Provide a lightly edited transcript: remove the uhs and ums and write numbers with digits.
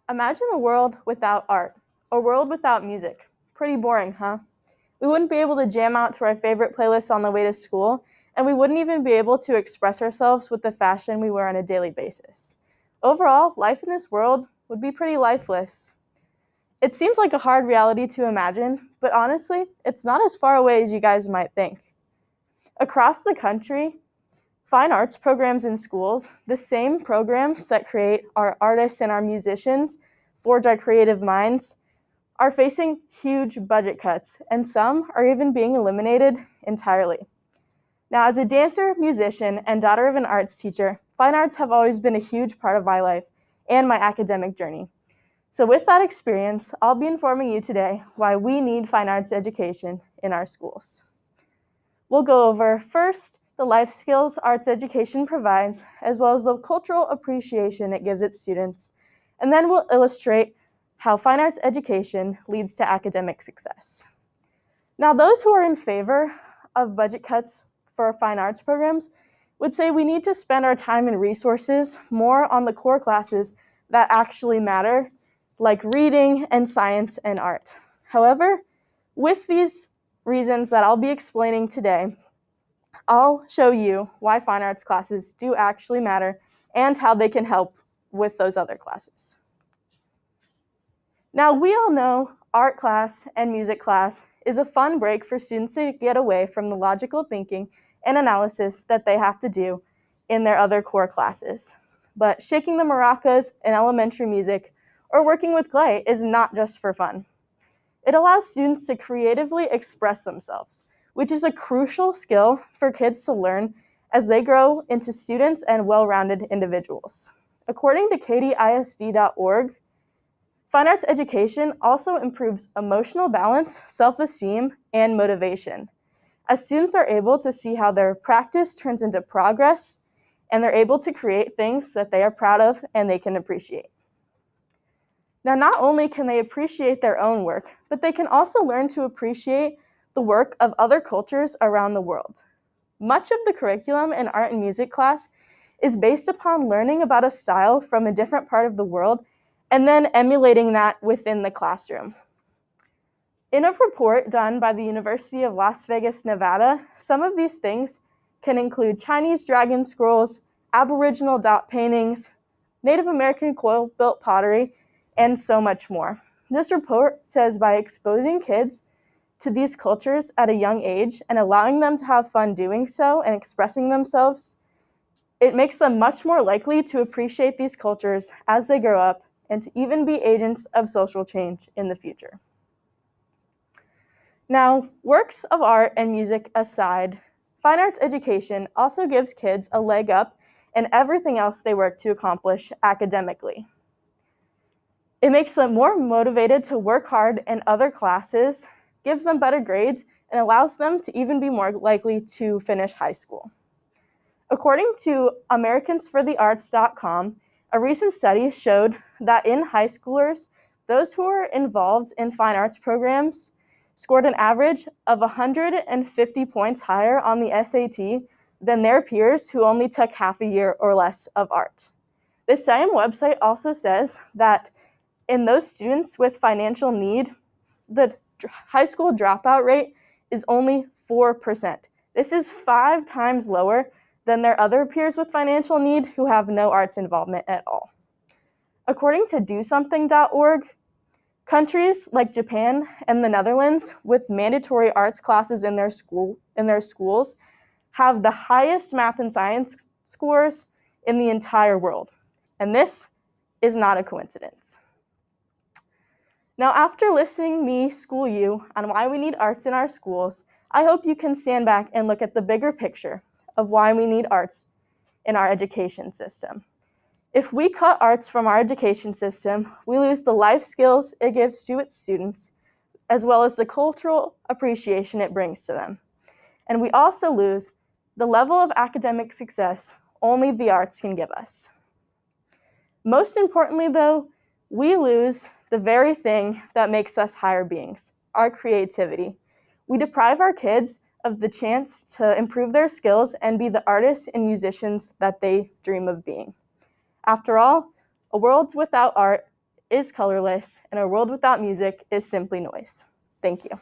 Imagine a world without art, a world without music. Pretty boring, huh? We wouldn't be able to jam out to our favorite playlists on the way to school, and we wouldn't even be able to express ourselves with the fashion we wear on a daily basis. Overall, life in this world would be pretty lifeless. It seems like a hard reality to imagine, but honestly, it's not as far away as you guys might think. Across the country, fine arts programs in schools, the same programs that create our artists and our musicians, forge our creative minds, are facing huge budget cuts, and some are even being eliminated entirely. Now, as a dancer, musician, and daughter of an arts teacher, fine arts have always been a huge part of my life and my academic journey. So with that experience, I'll be informing you today why we need fine arts education in our schools. We'll go over, first, the life skills arts education provides, as well as the cultural appreciation it gives its students, and then we'll illustrate how fine arts education leads to academic success. Now, those who are in favor of budget cuts for fine arts programs would say we need to spend our time and resources more on the core classes that actually matter, like reading and science and art. However, with these reasons that I'll be explaining today, I'll show you why fine arts classes do actually matter and how they can help with those other classes. Now, we all know art class and music class is a fun break for students to get away from the logical thinking and analysis that they have to do in their other core classes. But shaking the maracas in elementary music or working with clay is not just for fun. It allows students to creatively express themselves, which is a crucial skill for kids to learn as they grow into students and well-rounded individuals. According to katyisd.org, fine arts education also improves emotional balance, self-esteem, and motivation, as students are able to see how their practice turns into progress, and they're able to create things that they are proud of and they can appreciate. Now, not only can they appreciate their own work, but they can also learn to appreciate the work of other cultures around the world. Much of the curriculum in art and music class is based upon learning about a style from a different part of the world and then emulating that within the classroom. In a report done by the University of Las Vegas, Nevada, some of these things can include Chinese dragon scrolls, Aboriginal dot paintings, Native American coil-built pottery, and so much more. This report says by exposing kids to these cultures at a young age and allowing them to have fun doing so and expressing themselves, it makes them much more likely to appreciate these cultures as they grow up and to even be agents of social change in the future. Now, works of art and music aside, fine arts education also gives kids a leg up in everything else they work to accomplish academically. It makes them more motivated to work hard in other classes, gives them better grades, and allows them to even be more likely to finish high school. According to AmericansForTheArts.com, a recent study showed that in high schoolers, those who were involved in fine arts programs scored an average of 150 points higher on the SAT than their peers who only took half a year or less of art. The same website also says that in those students with financial need, the high school dropout rate is only 4%. This is 5 times lower than their other peers with financial need who have no arts involvement at all. According to DoSomething.org, countries like Japan and the Netherlands with mandatory arts classes in their schools have the highest math and science scores in the entire world. And this is not a coincidence. Now, after listening me school you on why we need arts in our schools, I hope you can stand back and look at the bigger picture of why we need arts in our education system. If we cut arts from our education system, we lose the life skills it gives to its students, as well as the cultural appreciation it brings to them. And we also lose the level of academic success only the arts can give us. Most importantly, though, we lose the very thing that makes us higher beings, our creativity. We deprive our kids of the chance to improve their skills and be the artists and musicians that they dream of being. After all, a world without art is colorless, and a world without music is simply noise. Thank you.